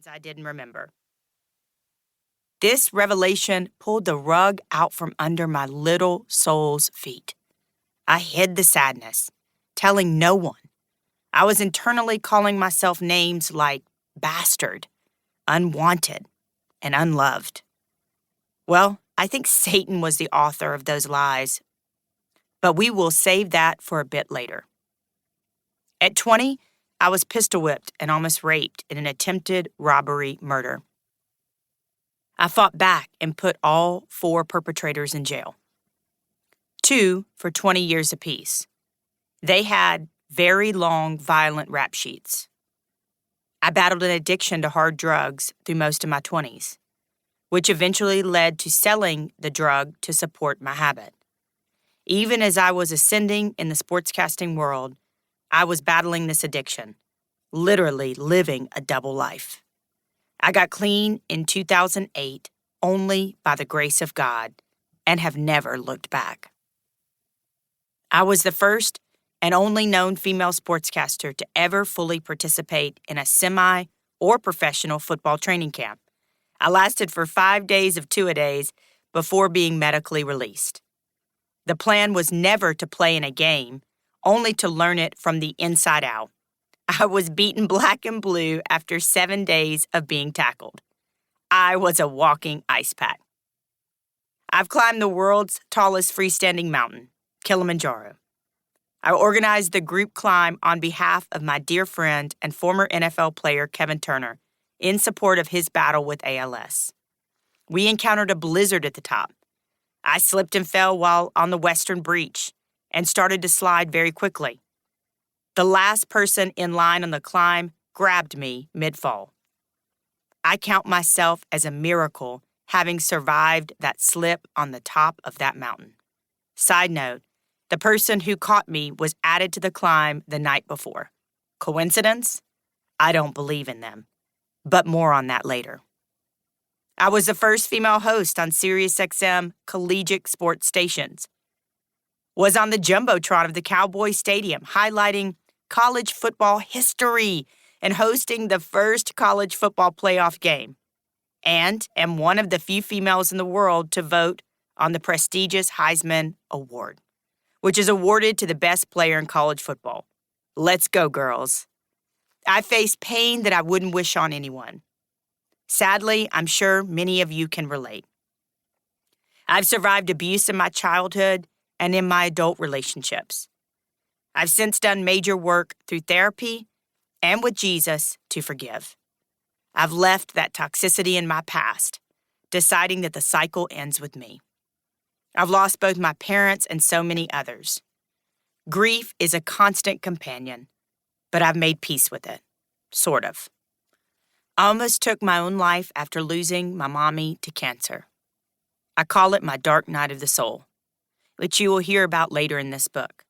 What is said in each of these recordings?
I didn't remember. This revelation pulled the rug out from under my little soul's feet. I hid the sadness, telling no one. I was internally calling myself names like bastard, unwanted, and unloved. Well, I think Satan was the author of those lies, but we will save that for a bit later. At 20, I was pistol whipped and almost raped in an attempted robbery murder. I fought back and put all 4 perpetrators in jail. 2 for 20 years apiece. They had very long, violent rap sheets. I battled an addiction to hard drugs through most of my 20s, which eventually led to selling the drug to support my habit. Even as I was ascending in the sportscasting world, I was battling this addiction, literally living a double life. I got clean in 2008 only by the grace of God and have never looked back. I was the first and only known female sportscaster to ever fully participate in a semi or professional football training camp. I lasted for 5 days of two-a-days before being medically released. The plan was never to play in a game, only to learn it from the inside out. I was beaten black and blue after 7 days of being tackled. I was a walking ice pack. I've climbed the world's tallest freestanding mountain, Kilimanjaro. I organized the group climb on behalf of my dear friend and former NFL player Kevin Turner in support of his battle with ALS. We encountered a blizzard at the top. I slipped and fell while on the western breach and started to slide very quickly. The last person in line on the climb grabbed me mid-fall. I count myself as a miracle having survived that slip on the top of that mountain. Side note, the person who caught me was added to the climb the night before. Coincidence? I don't believe in them, but more on that later. I was the first female host on SiriusXM collegiate sports stations. Was on the Jumbotron of the Cowboy Stadium, highlighting college football history and hosting the first college football playoff game. And am one of the few females in the world to vote on the prestigious Heisman Award, which is awarded to the best player in college football. Let's go, girls. I faced pain that I wouldn't wish on anyone. Sadly, I'm sure many of you can relate. I've survived abuse in my childhood and in my adult relationships. I've since done major work through therapy and with Jesus to forgive. I've left that toxicity in my past, deciding that the cycle ends with me. I've lost both my parents and so many others. Grief is a constant companion, but I've made peace with it, sort of. I almost took my own life after losing my mommy to cancer. I call it my dark night of the soul, which you will hear about later in this book.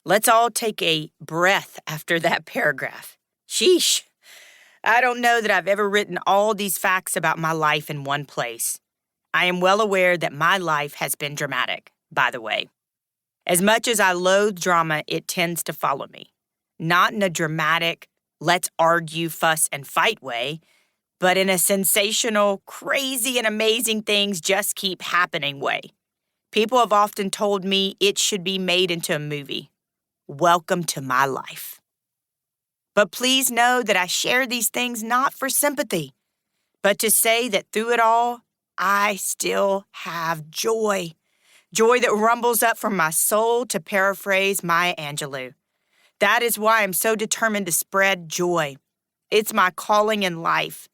Let's all take a breath after that paragraph. Sheesh. I don't know that I've ever written all these facts about my life in one place. I am well aware that my life has been dramatic, by the way. As much as I loathe drama, it tends to follow me. Not in a dramatic, let's argue, fuss, and fight way, but in a sensational, crazy, and amazing things just keep happening way. People have often told me it should be made into a movie. Welcome to my life. But please know that I share these things not for sympathy, but to say that through it all, I still have joy. Joy that rumbles up from my soul, to paraphrase Maya Angelou. That is why I'm so determined to spread joy. It's my calling in life.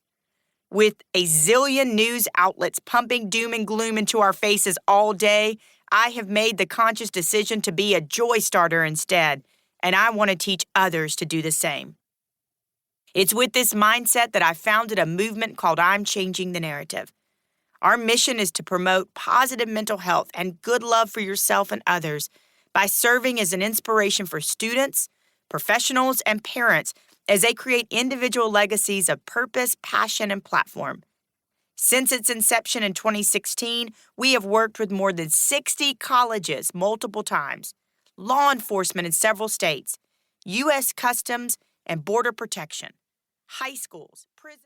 With a zillion news outlets pumping doom and gloom into our faces all day, I have made the conscious decision to be a joy starter instead, and I want to teach others to do the same. It's with this mindset that I founded a movement called I'm Changing the Narrative. Our mission is to promote positive mental health and good love for yourself and others by serving as an inspiration for students, professionals, and parents as they create individual legacies of purpose, passion, and platform. Since its inception in 2016, we have worked with more than 60 colleges multiple times, law enforcement in several states, U.S. Customs and Border Protection, high schools, prisons.